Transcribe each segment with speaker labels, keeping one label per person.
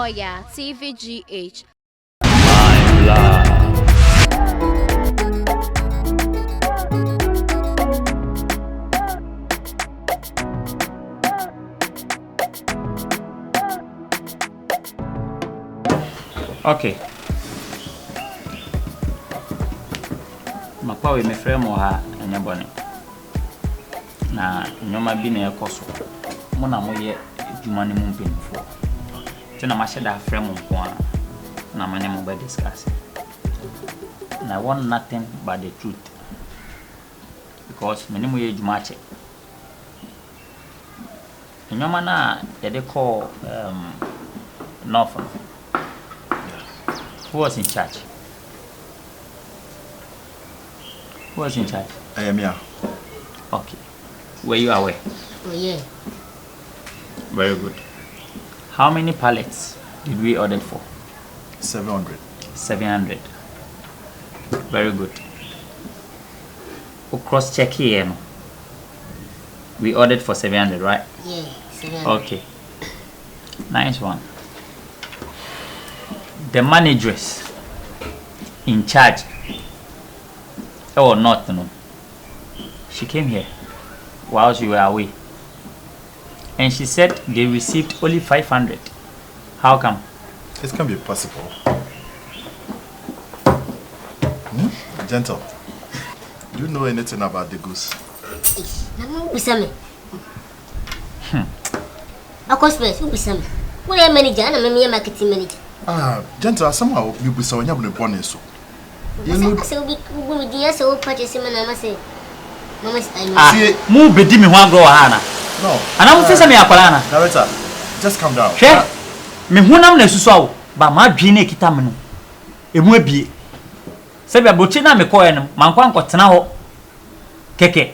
Speaker 1: Oyaa Tvgh.
Speaker 2: My love. Okay. Makwawe me frɛ mo ha anya bone. Na nyoma bi na ekoso. Mo na mo ye adwuma ne mo mpemfo. Te na ma hyeda frɛ mo nko a na ma ne mo be discuss. And I want nothing but the truth. Because me ne mo ye adwuma che. Nyoma na ye de call North. Who was in charge? Who was in charge?
Speaker 3: I am here.
Speaker 2: Okay. Were you aware?
Speaker 4: Oh, yeah.
Speaker 2: Very good. How many pallets did we order for?
Speaker 3: 700.
Speaker 2: 700. Very good. We cross-check here. No? We ordered for 700, right?
Speaker 4: Yeah, 700.
Speaker 2: Okay. Nice one. The manageress in charge or not, no, she came here whilst you were away and she said they received only 500. How come?
Speaker 3: It can be possible. Gentle, do you know anything about the goose? Gentle, somehow you be so young born so.
Speaker 2: Move be dimi one grow hana.
Speaker 3: No.
Speaker 2: And I'm facing me akwalana.
Speaker 3: Director, just calm down.
Speaker 2: She me hunam na susu ba ma dwene kita me no. Emu abie. Se bia bochi na me koye no, mankwa nkotena ho. Keke.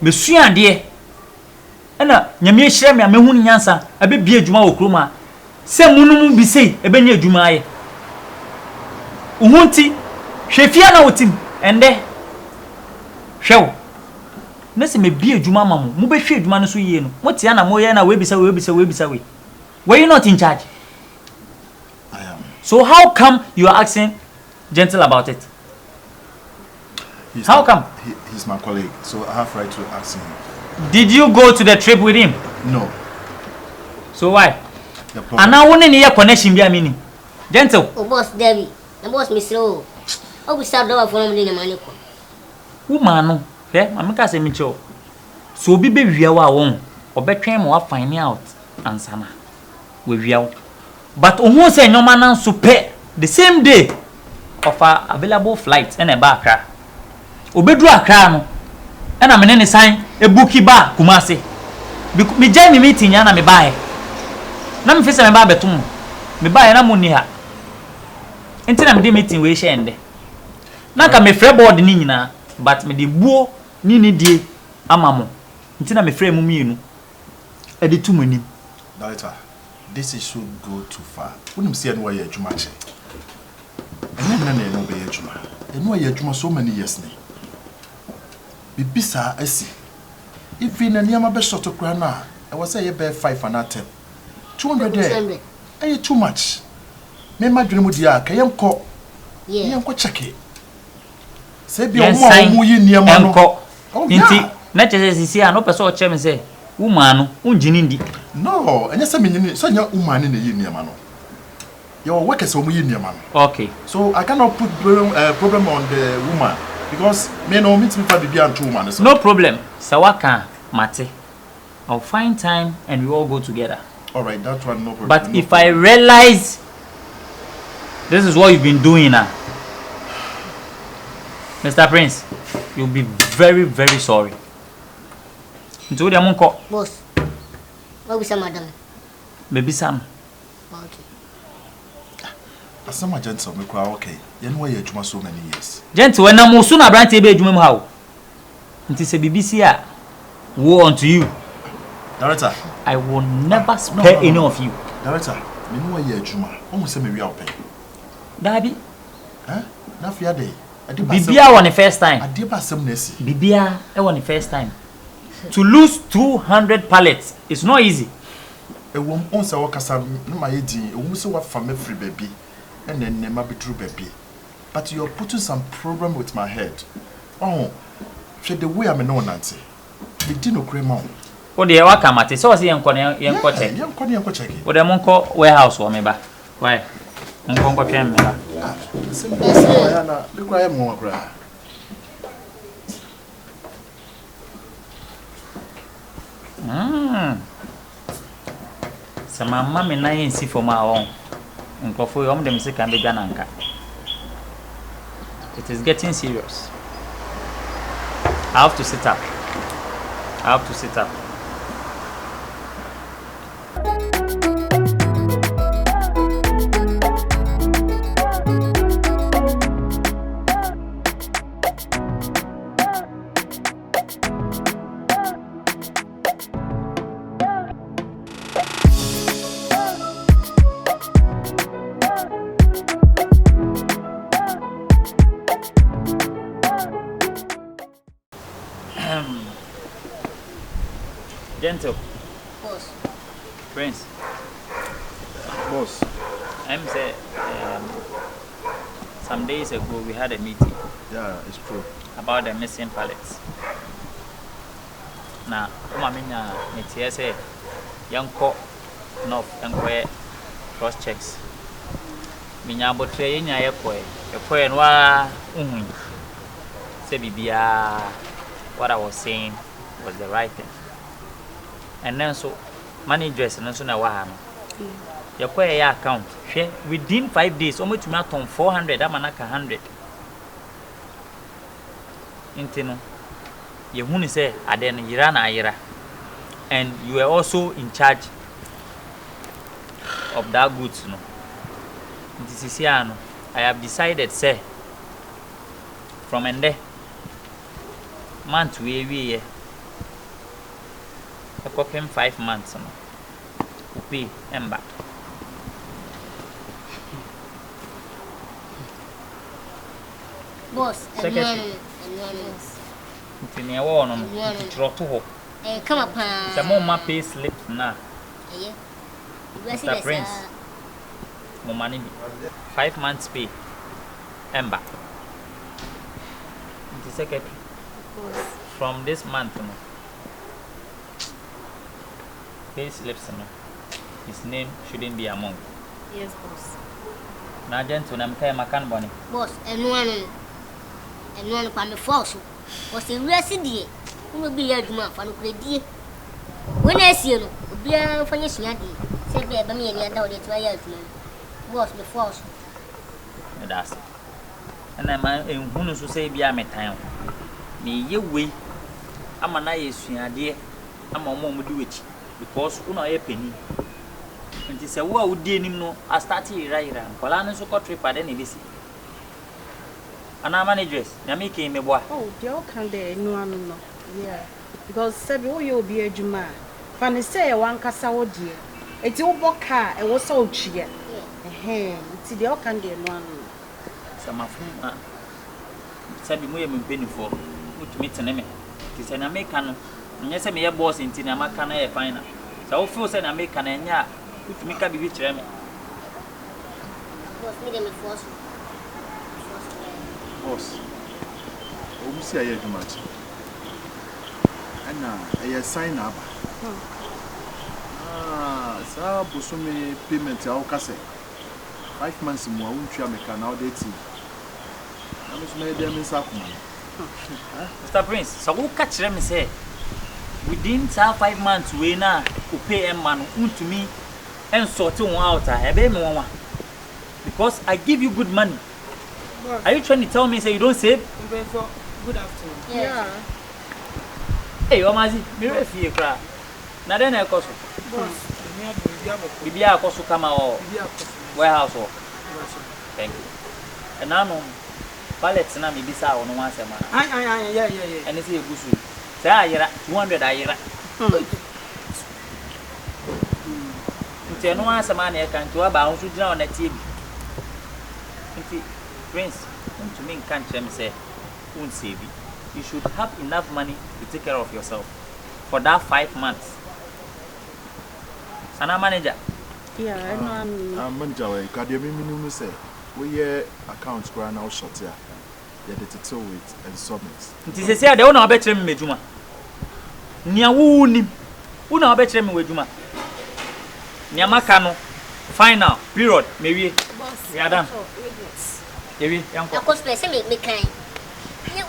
Speaker 2: Me suande ena nyame hire me me hunu nyansa abebie adwuma wo kroma. Se munum bi sei ebenya adwuma aye. Uhunti hwefia na wotim ende hwew nese me bie adwuma mamu mu be hwe adwuma no so yie no motia na moye na we bisa we were you not in charge?
Speaker 3: I am.
Speaker 2: So how come you are asking Gentle about it? How come?
Speaker 3: He's my colleague, so I have right to ask him.
Speaker 2: Did you go to the trip with him?
Speaker 3: No.
Speaker 2: So why? And now one in your connection be a meaning. Gentle.
Speaker 4: Oh boss Debbie, the boss Miss Suro. Oh we start door for the money.
Speaker 2: Woman, eh? Mamika say Micho. So be we wa won. Obetwen mo find out ansana. We wiaw. But who say no man so pay the same day of our available flights and a bar car. Obedru akra no. And I'm in sign a bookie bar Kumasi. Me join meeting yana me buy. Na me face me ba betum. Me buy na money ha. Enti na me dey meeting we share ende. Na ka me free board ni nyina, but me dey buo ni die amamo. Enti na me free mu mienu. E dey tum anim.
Speaker 3: Director, this is should go too far. When you see no way adwuma che. Ene na no be adwuma. Eno way adwuma so many years ni. Bibisa asi. If in any ama be short okra na, I was say you be 5 and 10. 200 there. Are too much? Me madwene mu dia ka yenko. Yeah. Yenko check it. Say be omo yi niam no.
Speaker 2: Nti na chese sisi a no pese o che me say woman no unjini ndi.
Speaker 3: No, anya say menyini so nya woman na yi niam no. Your workers omo yi niam no.
Speaker 2: Okay.
Speaker 3: So I cannot put problem on the woman because me no meet me for the and two woman. So.
Speaker 2: No problem. Sawaka mate. I'll find time and we all go together.
Speaker 3: All right, that one no problem.
Speaker 2: But
Speaker 3: no
Speaker 2: if
Speaker 3: problem.
Speaker 2: I realize this is what you've been doing now, Mr. Prince, you'll be very, very sorry. Into the monko.
Speaker 4: Boss. What was madam?
Speaker 2: Maybe some.
Speaker 4: Okay.
Speaker 3: As some gentle me cry okay. You know why you adwuma so many years.
Speaker 2: Gentle when I'm soon a brand ebe adwuma mu how. It is a BBC a woe unto you.
Speaker 3: Director,
Speaker 2: I will never spare any of you.
Speaker 3: Director, me know why you adwuma. Almost say me we pay.
Speaker 2: Dabi.
Speaker 3: Huh? Na fia day.
Speaker 2: Bibia won the first time.
Speaker 3: Adiba sem nesi.
Speaker 2: Bibia won the first time. To lose 200 pallets is not easy.
Speaker 3: womb on sa wakasa no my edi, a woman so what from every baby, and then never be true baby. But you're putting some problem with my head. Oh, she the way I'm no Nancy. The dino crema.
Speaker 2: Oh, dear, what come at it? So, young Connie, young Coche.
Speaker 3: Young Connie, Coche.
Speaker 2: What a monko warehouse or me back. Why? Uncle Cam.
Speaker 3: Look, I am more cry.
Speaker 2: So, my mammy and I see for my own. Uncle for your them sick and be Gananka. It is getting serious. I have to sit up. Gentle.
Speaker 4: Boss.
Speaker 2: Prince.
Speaker 3: Boss.
Speaker 2: I'm say some days ago we had a meeting.
Speaker 3: Yeah, it's true.
Speaker 2: About the missing pallets. Now, Omamina, it's say young cock, north and cross checks. Minyabo train ya kwe and wa say bibia what I was saying was the right thing. And then so managers and so na wa your account within 5 days almost to maton 400 amanaka 100 intino you huni say aden yira na ayira and you were also in charge of that goods no this is here no I have decided say from ende month we I got him 5 months no pay emba
Speaker 4: Boss,
Speaker 2: secretary intini ewo no trot ho
Speaker 4: come up.
Speaker 2: the mama pay slip na Mr. Prince mo money 5 months pay emba the secretary from this month no pay slips no his name shouldn't be among.
Speaker 1: Yes, boss.
Speaker 2: Na gentle na mkaya makan boni.
Speaker 4: Boss, and one from the false was a resident. Who will be a demand for the credit? When I see you, be a funny snaddy. Say, baby, me and your daughter to a year. Boss, the false.
Speaker 2: That's it. And I'm who knows to say, be a time. Me, you way. I'm an eye, dear. I'm a mom do it because you know a penny. And he said, what would dear him know? I started right around. Colana so got trip at any visit. And our managers, Namiki, Yeboah.
Speaker 5: Oh, they all can there, no one, no. Yeah. Because Sabi, you'll be a Juma. Fanny say, one cassa, oh dear. It's your car, and was so cheer. It's the all can there, no one.
Speaker 2: Some of them Sabi, we have been penny for to meet an enemy. It's an American. And yes, I'm a boss in Tinamacana, a finer. So, I feel an American and ya, which make a big chairman.
Speaker 4: Boss, me them force.
Speaker 3: Boss, we see a too much. And now, I sign up. So, Busumi payment, I'll casse 5 months more, won't you make an outdated? I was made them in Sakuma.
Speaker 2: Mr. Prince, so who catch them say? Within 5 months, we now pay a man to me and sort you out. I have a because I give you good money. Are you trying to tell me say you don't save?
Speaker 5: Good afternoon.
Speaker 4: Yeah.
Speaker 2: Hey, Omaxy, me refi kra. Na den e koso.
Speaker 5: Boss,
Speaker 2: Bibia koso kama o warehouse work. Thank you. And now no Pallet na me bisa o no wan sema.
Speaker 5: Yeah.
Speaker 2: And say egusu. Say ayira 200 ayira. Nti no wan sema na e kan to aba ho so gina on na tie bi. Nti Prince, to me can't say won't save it. You should have enough money to take care of yourself for that 5 months. Ana manager.
Speaker 5: Yeah, I know I'm
Speaker 3: manager we ka de me minimum say we hear account kura na short ya. Ya de to with and submit.
Speaker 2: Nti se se ade wo na obekire me medjuma. Nia wo nim. Wo na obekire me wedjuma. Nia maka no final period me wie. We are done. Ewi yanko.
Speaker 4: Akos pese me kan.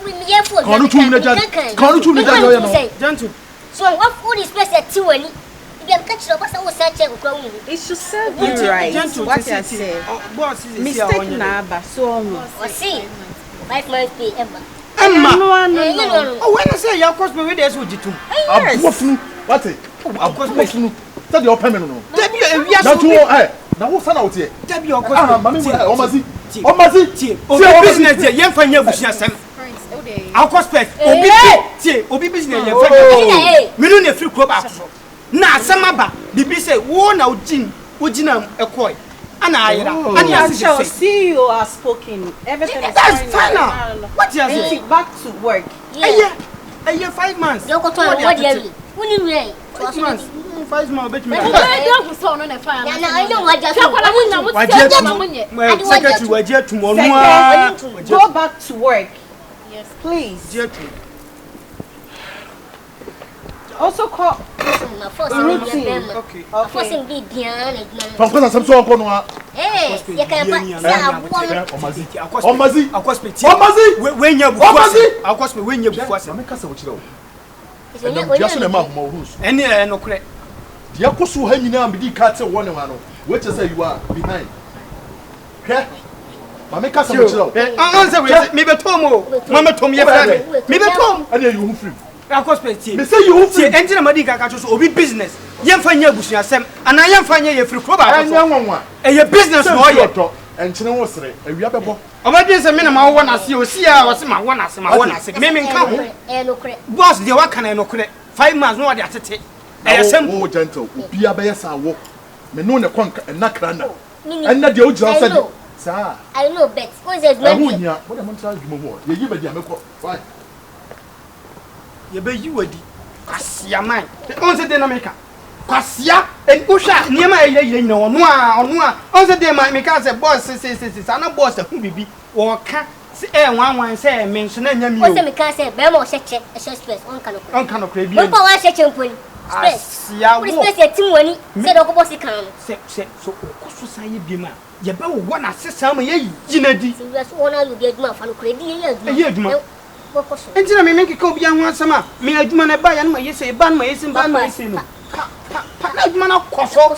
Speaker 4: We me ye for.
Speaker 3: Kanu tu me jan. Kanu tu me jan yo no.
Speaker 5: gentle.
Speaker 4: So what food is place at 2 ani? If you catch up so search e go wu.
Speaker 5: It should serve you right. What you say.
Speaker 6: Boss is
Speaker 5: Mistake na ba so on.
Speaker 4: O see. 5 months pay Emma.
Speaker 6: Emma.
Speaker 5: No.
Speaker 6: Oh, when I say your cost me with this would you too.
Speaker 3: Abofunu. What it? Abofunu. Tell the open no.
Speaker 6: Debi we are
Speaker 3: Na
Speaker 6: so.
Speaker 3: tu eh. Na wo sana wo tie.
Speaker 6: Debi your cost.
Speaker 3: Mami Omaxy.
Speaker 6: Obi business there, yen fanya busia sem. Our cost pet. Obi business yen fanya. Me no na free Krobea so. Na asama bibi say wo na ugina ekoi. Ana ayira. Ani
Speaker 5: I shall
Speaker 6: say.
Speaker 5: see you are spoken. Everything is
Speaker 6: That's
Speaker 5: fine.
Speaker 6: fine. What you say?
Speaker 5: Back to work.
Speaker 6: Yeah. 5 months.
Speaker 4: You go to what dey. Woni we.
Speaker 6: 5 months. 5 months bet me.
Speaker 4: I know what just.
Speaker 6: Secretary waje tomorrow.
Speaker 5: Go back to work. Yes, please. Also call routine.
Speaker 6: Okay.
Speaker 4: Forcing be bien.
Speaker 3: From cause some so on no.
Speaker 4: Eh, you can
Speaker 3: Omaxy.
Speaker 6: When you akos me when you before say.
Speaker 3: Make us wo kire wo.
Speaker 4: It's
Speaker 3: na ma ho rules.
Speaker 6: Any no kure.
Speaker 3: Dia koso ha nyina am di ka te wo ne wa no. Wait say you are behind. Hwe. Ma make us wo kire wo.
Speaker 6: Answer we me betom o. Mama tom ye fra me. Me betom.
Speaker 3: Ani you who free.
Speaker 6: Akos pe tie.
Speaker 3: Me say you who free.
Speaker 6: Entina madi ka so obi business. Yem fanya busuasem. Ana yem fanya ye free Krobea.
Speaker 3: Anya nwanwa.
Speaker 6: Eye business no ye.
Speaker 3: Enchine wo sere. Awia bebo.
Speaker 6: Obadi say me na ma wo na se o sia o se ma wo na se me nka ho.
Speaker 4: no correct.
Speaker 6: Boss de wa kana no kure 5 months no wa de atete.
Speaker 3: Oh gentle. Bia be yes awo. Me no ne konka enakra na. Enna de o jira say. Sir.
Speaker 4: I know bet. Who says man?
Speaker 3: Ahunya. What am I trying to do? Ye yi be dia meko. Fine.
Speaker 6: Ye be yi wadi. Kwasia man. On say de na meka. Kwasia en usha niema ye nyina ono a on say de ma meka say boss say na boss hu bibi wo ka se wan say me so na nya mi o.
Speaker 4: Who say me can say be mo cheche a space on kan
Speaker 6: on kan okra bi.
Speaker 4: Won pa wa cheche mponi. Space.
Speaker 6: Kwasia wo.
Speaker 4: Space e tim wani say do ko boss kan.
Speaker 6: Se so okoso say ye bi ma. Ye be wo na sesa ma ye yina di.
Speaker 4: Se we so ona you be aduma fa no kra di ye
Speaker 6: aduma. Entina me menke ka obi an asama me aduma na ba ya na ma yese ba na ma yese ba na ma yese no. Pa na aduma na koso.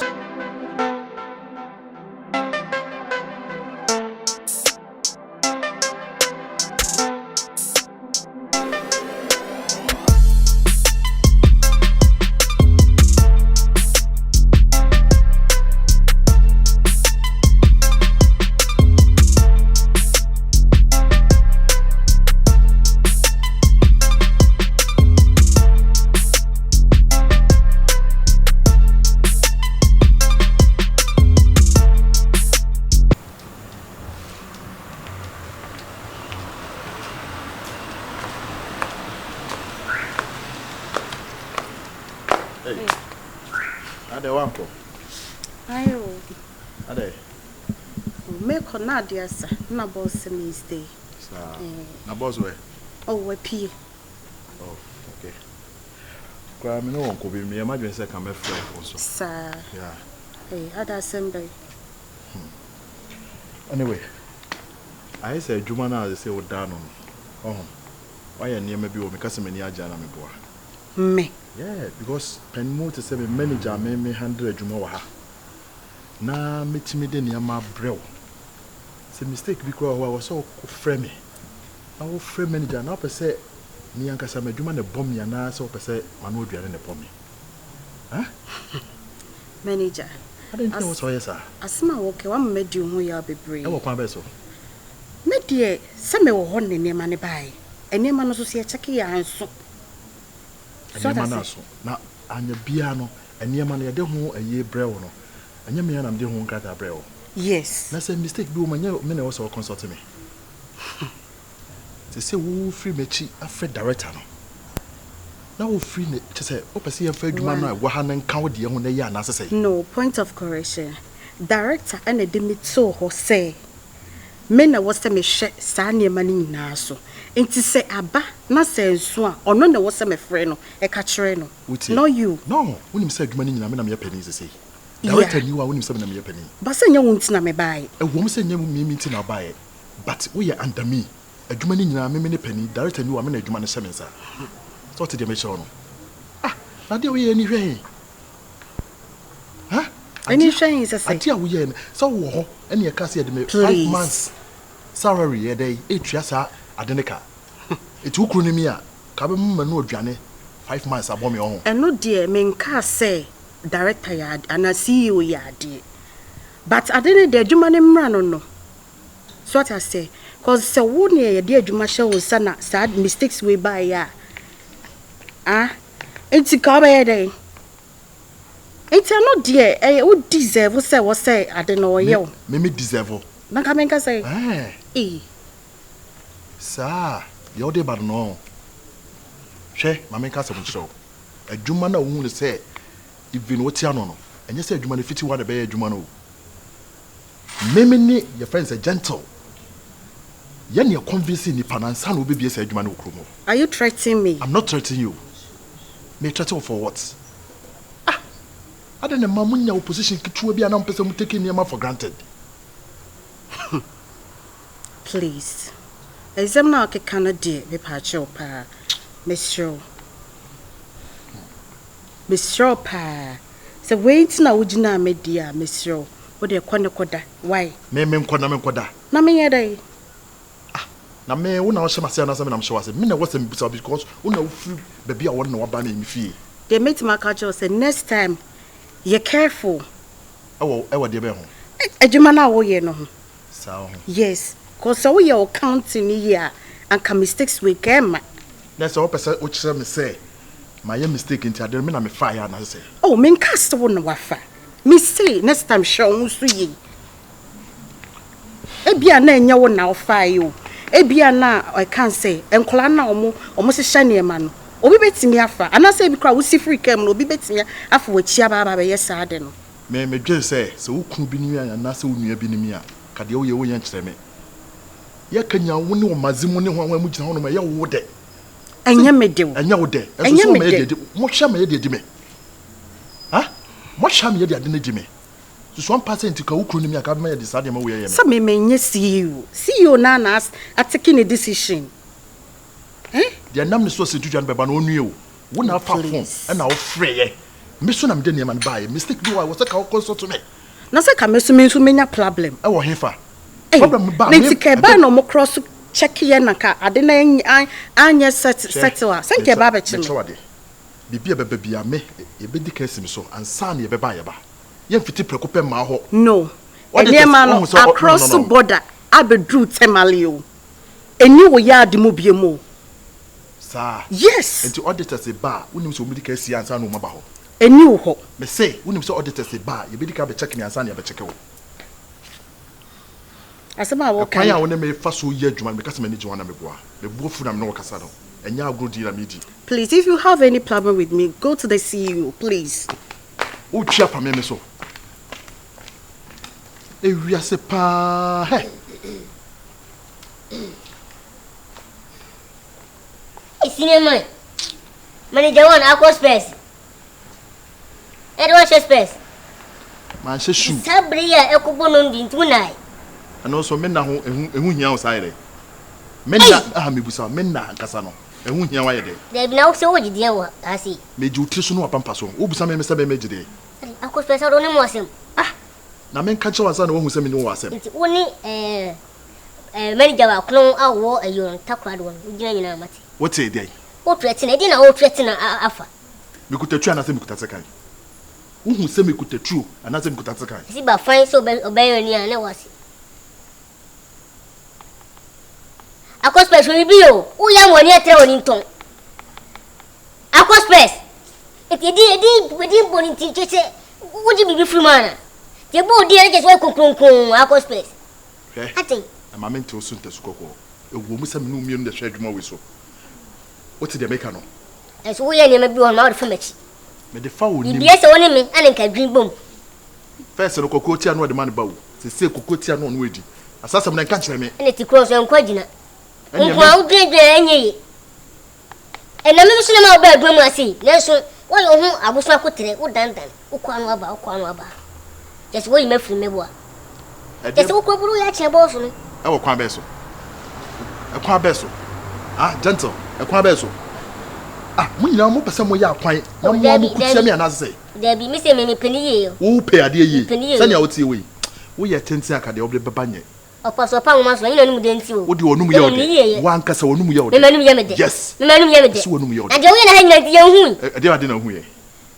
Speaker 5: Na dia sa na boss me stay.
Speaker 3: Na boss where?
Speaker 5: Oh, we pie.
Speaker 3: Oh, okay. Kwa me no wonko bi me imagine say can be friend also.
Speaker 5: Sir.
Speaker 3: Yeah.
Speaker 5: Hey, other assembly.
Speaker 3: Anyway, I say Juma na say we down on. Oh. Why you near bi o me kase me ni aja na me boa.
Speaker 5: Me.
Speaker 3: Yeah, because pen mo to say me manager me 100 Juma wa ha. Na metimi de ni ama brew. It's a mistake because I was so frame. I was frame manager now per se me and Kasama Juma the bomb ya na so per se manu duane the bomb. Huh?
Speaker 5: Manager.
Speaker 3: I didn't know what yes sir.
Speaker 5: Asma woke one made you who ya be brave.
Speaker 3: I will so.
Speaker 5: Me dear, some me wo ne ne mane bai. Ene ma no so se check ya anso.
Speaker 3: So na so. Na anya bia no ene ma no ye de ho aye brew no. Anya me na me de ho nkata brew.
Speaker 5: Yes.
Speaker 3: That's a mistake. Be woman, me also consult me. They say who free mechi afraid director no. Now free to say, Opasi and Fred Mana, Wahan and County on the Yan, as I say.
Speaker 5: No, point of correction. Director and a dimito ho say. Men was a me sanya money naso. And to say Abba, not say swan, or none was a friend, a catchereno. No, you. No,
Speaker 3: when you said money in a minute pennies, I say. Director knew I wouldn't send me a penny.
Speaker 5: But send your wounds na me buy.
Speaker 3: A woman said, you meeting I'll buy it. But we are under me. A Jumani in a mini penny, director knew I'm in a Jumana Semensa. So to the mission. Ah, not do we anyway. Huh?
Speaker 5: Any shame is a say.
Speaker 3: We so any a cassia me 5 months salary a day, 8 years at Adeneka. It took Runimia, Cabin no Johnny, 5 months above me own. And
Speaker 5: no dear, men can say director yard and I see you yard. But I didn't dare Jumani run no. So what I say, cause so one year, dear Jumasha was sad mistakes we buy ya. Ah, it's a Korabea day. It's not dear, I would deserve what say, I don't know, yo.
Speaker 3: Mimi deserve.
Speaker 5: Nakameka say, eh,
Speaker 3: sir, you're the bad no. She, Mamma Castle show. A Jumana won't say, if you know Tiano, and you said Jumani 51 a bear Jumano. Mimi, your friends are gentle. Yen you're convincing the Panansan will be a Jumano Krumo.
Speaker 5: Are you threatening me?
Speaker 3: I'm not threatening you. May threaten for what? Ah, I don't know, Mamunya opposition to be an person taking Yama for granted.
Speaker 5: Please. Is them now a Canada, the patcho pa, Miss Suro. Miss Suro pa. So wait now, would you not make dear Miss Suro? What a quanacoda? Why?
Speaker 3: Mem Quanacoda.
Speaker 5: Naming a day.
Speaker 3: Na me una was my son as I'm sure I said, Mina wasn't because una baby I want no banning me fee.
Speaker 5: They made my culture say next time you're careful.
Speaker 3: Oh, I would be home.
Speaker 5: A Jumana way no.
Speaker 3: So
Speaker 5: yes, cause so your counting here and can mistakes we can.
Speaker 3: That's all person which me say. My mistake into I don't mean I'm a fire and I say.
Speaker 5: Oh, men cast one wafa. Me say next time show ye. Ebia na nya won na fire you. Ebia na I can't say enkola na omo shane man obi betimi afa anase bi kra wo si free cam no obi betimi afa wa chia baba be yesa ade no
Speaker 3: me dwe say so wukun bi ni anase onua bi ni mi a kade wo ye wo yan kyerɛ me ye kanya wo ne omazimu ne ho anwa mu gyina ho no ma ye wo de
Speaker 5: enya medew
Speaker 3: enya wo de enso so ma ye de mo hwa ma ye de me ha mo hwa ma ye de ade na di me so 1% ka wukun ni mi aka ma ye de sade ma wo ye me
Speaker 5: so me menye CEO na as taking a decision
Speaker 3: the nam ne so se tujan beba no onue o wo na fa phone e na wo freye me so na me de ne man buy mistake do I was ka consult me
Speaker 5: na se ka me so menya problem
Speaker 3: e wo hefa problem ba
Speaker 5: me tika ba no mo cross check ye na ka ade na anya settle a senke ba be chim
Speaker 3: bibia beba bia me e be di kesi me so ansa na ye beba ye ba ye mfiti prekope ma ho
Speaker 5: no ene ma no across the border abedru temalio eni wo ya de mo bie mo
Speaker 3: sir
Speaker 5: yes
Speaker 3: enti auditors e ba unim so medical si ansa no ma ba ho
Speaker 5: eni wo ho
Speaker 3: me say unim so auditors e ba ye medical be check me ansa na be check wo
Speaker 5: asema wo kan
Speaker 3: ya wo ne me fa so ye adwuma me kasa me ni jwa na me boa me bo fu na me no kasa no enya agro di na me di
Speaker 5: please if you have any problem with me go to the CEO please
Speaker 3: o twa pa me so e wi ase pa he
Speaker 4: Cinema. Manager one aqua space. Edward space.
Speaker 3: Man se shoe.
Speaker 4: Sabria e ko bonon din tunai.
Speaker 3: And also men na ho ehu hia outside. Men na me busa men na kasa no. Ehu hia wa ye de.
Speaker 4: Dey na so wo gide wa asi.
Speaker 3: Meji utri no apampa so. Wo busa me se be megide.
Speaker 4: Aqua space ro ne mo asem.
Speaker 3: Ah. Na men ka chewa sa na wo hu se me ni wo asem.
Speaker 4: Nti woni manager wa klon awo ayon takrado won. Ugina nyina mate.
Speaker 3: What say dey?
Speaker 4: O threaten, edi na o threaten afa.
Speaker 3: Me kutatru anase me kutasekan. Uhu se me kutatru anase me kutasekan.
Speaker 4: Si ba fine so obey ni ana wasi. Aqua space we bi o. O ya woni etre woni nton. Aqua space. Edi boni tinche woji bibi free man. Je bo di ere je so konkon aqua space.
Speaker 3: Okay.
Speaker 4: Atin.
Speaker 3: Ama mente osu nte sukoko. Ewo mu se me no mienu de hwe adwuma we so. What did they make no?
Speaker 4: As we are maybe on our family.
Speaker 3: Me the foul.
Speaker 4: EPS only me and can dream boom.
Speaker 3: First, no cocotia no the man bow. They say cocotia no ready. Assassin can catch me.
Speaker 4: And it's close and quadina. And you drink any. And I'm not sure about bedroom. I see. Yes, well, I was not put it. What done? Uquanaba. Just wait me from me. Just what will you actually boss me?
Speaker 3: I will come beso. A quabeso. Ah, gentle. A quabeso. Ah, we know more person we are quite. No more could me and I say.
Speaker 4: There be missing many penny.
Speaker 3: Who pay a dear ye? Send your tea way. We are 10 sack at the Oble Babanye.
Speaker 4: Of course, upon once when you know didn't you.
Speaker 3: What do you know me? One cassa or no yo. Yes,
Speaker 4: the man Yamade. And you ain't the young one.
Speaker 3: I didn't know who.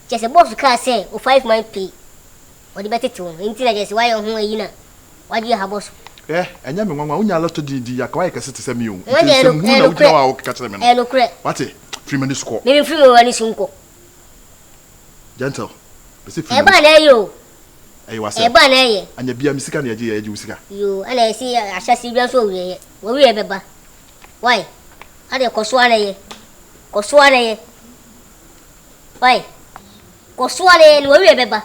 Speaker 4: Just a boss car say, or 5 might pay. What the better to until I guess why you're home. Why do you have boss?
Speaker 3: Eh, and Yammy, when you allowed to do the Aquatic to send you.
Speaker 4: And
Speaker 3: catch them.
Speaker 4: And look,
Speaker 3: What a 3 minutes score.
Speaker 4: maybe 3 or any sunko.
Speaker 3: Gentle.
Speaker 4: Eba you.
Speaker 3: I was
Speaker 4: Eba na
Speaker 3: and you be a Missican idea, you see.
Speaker 4: you and I see a chassis so we remember. Why? Are you Coswane? Coswane? Why? Coswane and we remember.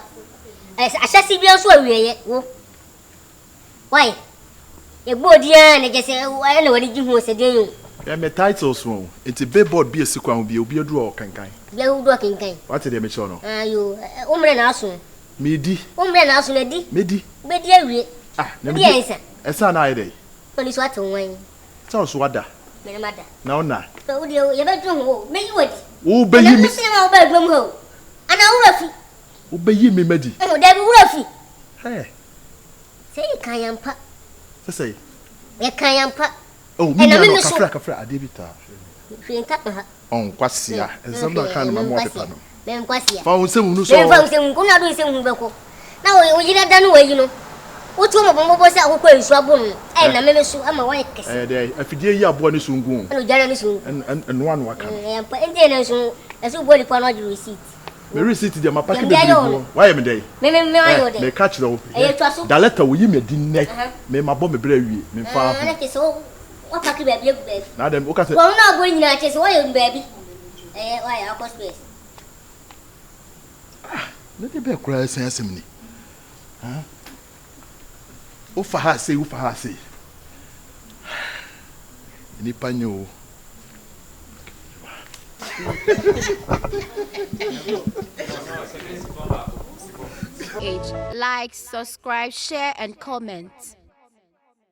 Speaker 4: As a chassis so we why? A body and I guess I know what you was a day.
Speaker 3: I'm a title small. It's a billboard be a sequel, be a draw can kind.
Speaker 4: You working kind.
Speaker 3: What did they make sure?
Speaker 4: You, woman, also.
Speaker 3: Midi,
Speaker 4: Woman, also, lady.
Speaker 3: Midi.
Speaker 4: But dear,
Speaker 3: Ah,
Speaker 4: never answer.
Speaker 3: a son I day.
Speaker 4: Only what to wine.
Speaker 3: Sounds wada.
Speaker 4: My mother.
Speaker 3: Now, now.
Speaker 4: So you bedroom, make you
Speaker 3: Oh, be ye me.
Speaker 4: our bedroom home. And I
Speaker 3: Oh, be ye me, Medi.
Speaker 4: oh, there be roughy.
Speaker 3: Hey,
Speaker 4: Say, Kayampa,
Speaker 3: say.
Speaker 4: a Kayampa.
Speaker 3: Oh, me, no, Cafra, Adibita. On Quasia, and some kind of my water panel.
Speaker 4: Then Quasia.
Speaker 3: Found some who
Speaker 4: Then found some good not doing some boko. Now we did done away, you know. What one of them was out who is Rabon, and a minister, I'm a white kiss.
Speaker 3: I forget your boy soon go.
Speaker 4: And journalism,
Speaker 3: And one worker.
Speaker 4: and then as you body upon all your receipts.
Speaker 3: The receipt is my pocket.
Speaker 4: Then
Speaker 3: Why am I day?
Speaker 4: Maybe
Speaker 3: They catch the
Speaker 4: the
Speaker 3: letter will you me dinner. May my bomb brave me far.
Speaker 4: so what pack baby?
Speaker 3: Now then, look at it.
Speaker 4: Well, not going to chase why, baby. Why, of course, please.
Speaker 3: Let the bear cry sense me. Huh? Ufa ha say. Nipa nyo.
Speaker 1: Like, subscribe, share, and comment.